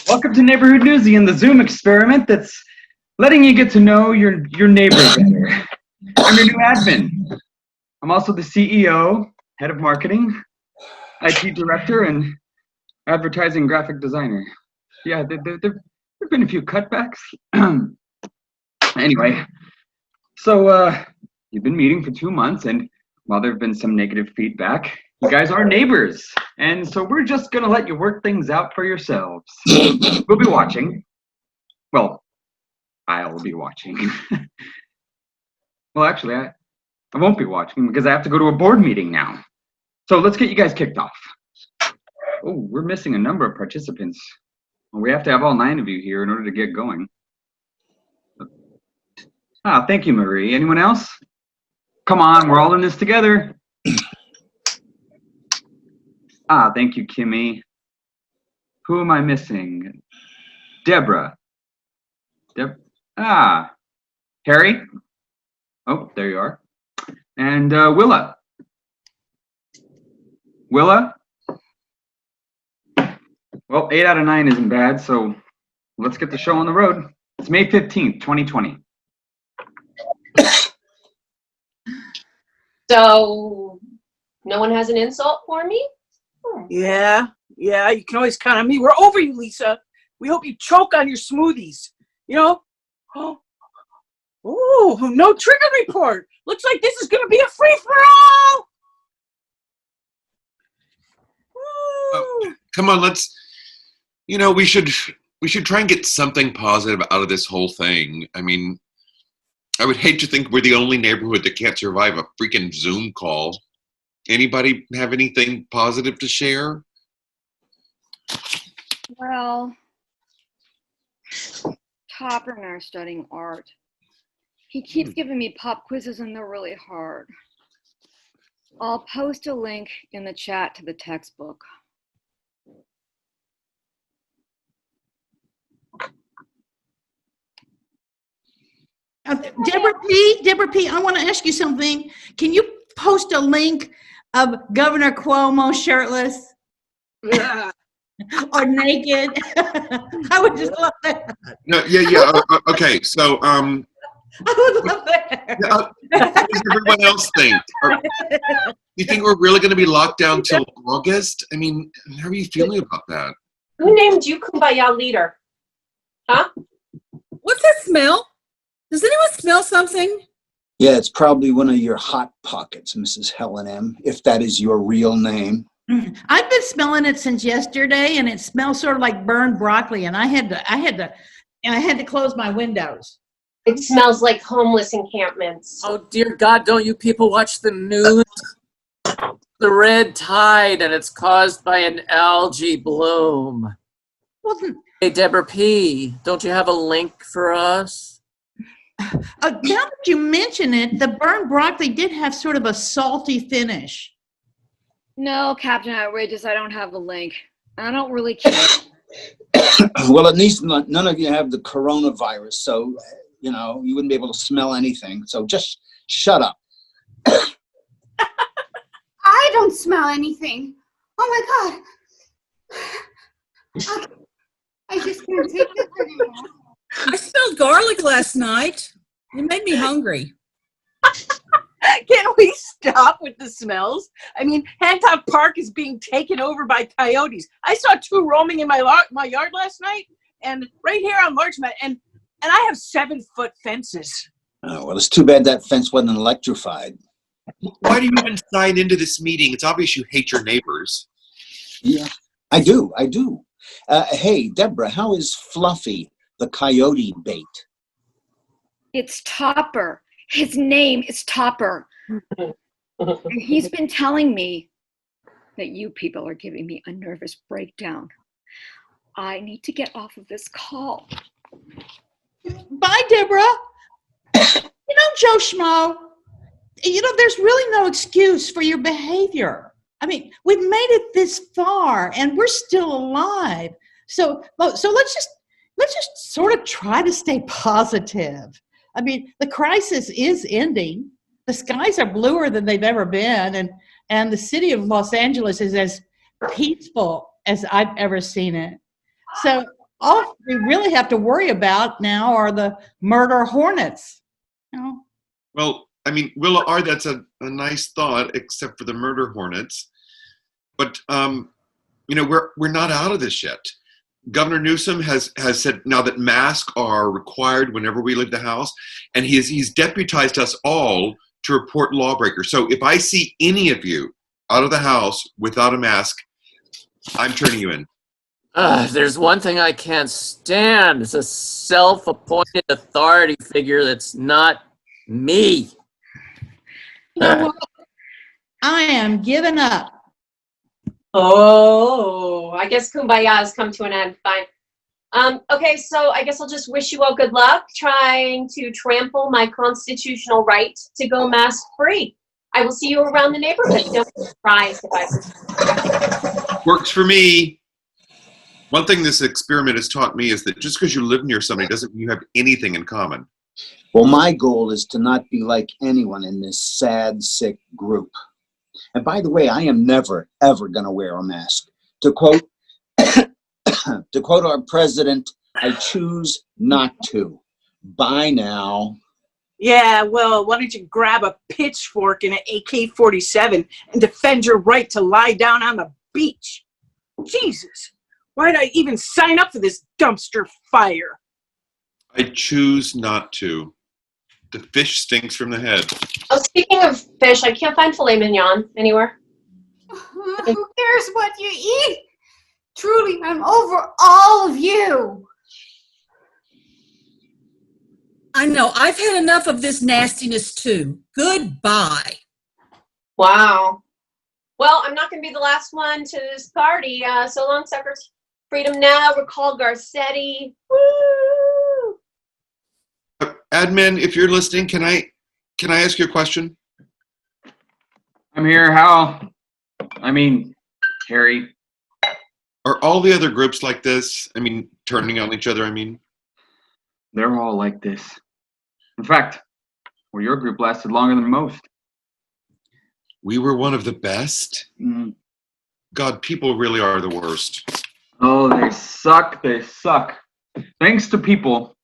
Welcome to Neighborhood Newsy and the Zoom experiment that's letting you get to know your neighbor better. I'm your new admin. I'm also the CEO, head of marketing, IT director, and advertising graphic designer. Yeah, there've been a few cutbacks. Anyway, so you've been meeting for 2 months, and while there have been some negative feedback, you guys are neighbors, and so we're just gonna let you work things out for yourselves. We'll be watching. Well, I'll be watching. Well, actually, I won't be watching because I have to go to a board meeting now. So let's get you guys kicked off. Oh, we're missing a number of participants. Well, we have to have all 9 of you here in order to get going. Ah, thank you, Marie. Anyone else? Come on, we're all in this together. Ah, thank you, Kimmy. Who am I missing? Deborah. Harry. Oh, there you are. And Willa. Willa? Well, 8 out of 9 isn't bad, so let's get the show on the road. It's May 15th, 2020. So, no one has an insult for me? Yeah, you can always count on me. We're over you, Lisa. We hope you choke on your smoothies. You know? Oh, no trigger report. Looks like this is going to be a free-for-all. Come on, let's, we should try and get something positive out of this whole thing. I mean, I would hate to think we're the only neighborhood that can't survive a freaking Zoom call. Anybody have anything positive to share? Well, Topper and I are studying art. He keeps giving me pop quizzes and they're really hard. I'll post a link in the chat to the textbook. Deborah P., I want to ask you something. Can you post a link of Governor Cuomo shirtless or naked? I would just love that. No, yeah. Okay, so I would love that. what does everyone else think? You think we're really going to be locked down till August? I mean, how are you feeling about that? Who named you Kumbaya leader? Huh? What's that smell? Does anyone smell something? Yeah, it's probably one of your hot pockets, Mrs. Helen M., if that is your real name. I've been smelling it since yesterday, and it smells sort of like burned broccoli, and I had to close my windows. It smells like homeless encampments. Oh, dear God, don't you people watch the news? The red tide, and it's caused by an algae bloom. Hey, Deborah P., don't you have a link for us? Now that you mention it, the burned broccoli did have sort of a salty finish. No, Captain Outrageous, I don't have the link. I don't really care. Well, at least none of you have the coronavirus, so, you wouldn't be able to smell anything. So just shut up. I don't smell anything. Oh my God. I just can't take this anymore. I smelled garlic last night. It made me hungry. Can we stop with the smells? I mean, Hancock Park is being taken over by coyotes. I saw 2 roaming in my yard last night, and right here on Larchmont, and I have 7-foot fences. Oh, well, it's too bad that fence wasn't electrified. Why do you even sign into this meeting? It's obvious you hate your neighbors. Yeah, I do. Hey, Deborah, how is Fluffy, the coyote bait? It's Topper. His name is Topper. And he's been telling me that you people are giving me a nervous breakdown. I need to get off of this call. Bye, Deborah. Joe Schmo, there's really no excuse for your behavior. I mean, we've made it this far and we're still alive. So let's just sort of try to stay positive. I mean, the crisis is ending. The skies are bluer than they've ever been, and the city of Los Angeles is as peaceful as I've ever seen it. So all we really have to worry about now are the murder hornets. You know? Well, I mean, Willa R., that's a nice thought, except for the murder hornets. But we're not out of this yet. Governor Newsom has said now that masks are required whenever we leave the house, and he's deputized us all to report lawbreakers. So if I see any of you out of the house without a mask, I'm turning you in. There's one thing I can't stand. It's a self-appointed authority figure that's not me. You know what? I am giving up. Oh, I guess Kumbaya has come to an end. Fine. Okay, so I guess I'll just wish you all good luck trying to trample my constitutional right to go mask free. I will see you around the neighborhood. Don't be surprised if I... Works for me. One thing this experiment has taught me is that just because you live near somebody doesn't mean you have anything in common. Well, my goal is to not be like anyone in this sad, sick group. And by the way, I am never, ever going to wear a mask. To quote, our president, I choose not to. Bye now. Yeah, well, why don't you grab a pitchfork and an AK-47 and defend your right to lie down on the beach? Jesus, why did I even sign up for this dumpster fire? I choose not to. The fish stinks from the head. Oh, speaking of fish, I can't find filet mignon anywhere. Who cares what you eat? Truly, I'm over all of you. I know. I've had enough of this nastiness too. Goodbye. Wow. Well, I'm not going to be the last one to this party. So long, suckers. Freedom now. Recall Garcetti. Woo! Admin, if you're listening, can I ask you a question? I'm here, Hal. I mean, Harry. Are all the other groups like this? I mean, turning on each other, I mean? They're all like this. In fact, well, your group lasted longer than most. We were one of the best? Mm. God, people really are the worst. Oh, they suck. They suck. Thanks to people,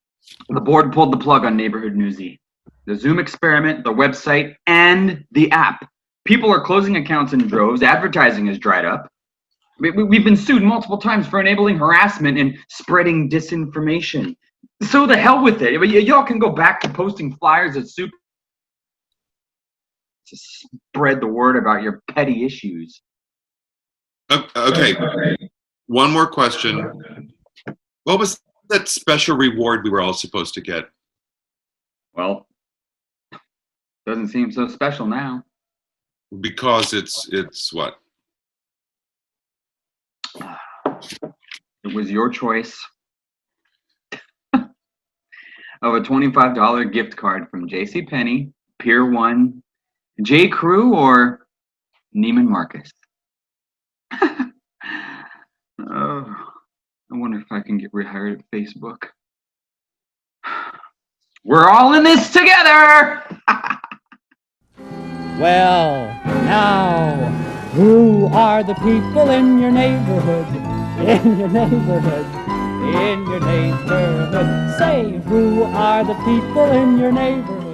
the board pulled the plug on Neighborhood Newsy. The Zoom experiment, the website, and the app. People are closing accounts in droves. Advertising has dried up. We've been sued multiple times for enabling harassment and spreading disinformation. So the hell with it. Y'all can go back to posting flyers at soup to spread the word about your petty issues. Okay. One more question. What was that special reward we were all supposed to get? Well, doesn't seem so special now. Because it's what? It was your choice of a $25 gift card from JCPenney, Pier 1, J. Crew, or Neiman Marcus. Oh, I wonder if I can get rehired at Facebook. We're all in this together! Well, now, who are the people in your neighborhood? In your neighborhood? In your neighborhood? Say, who are the people in your neighborhood?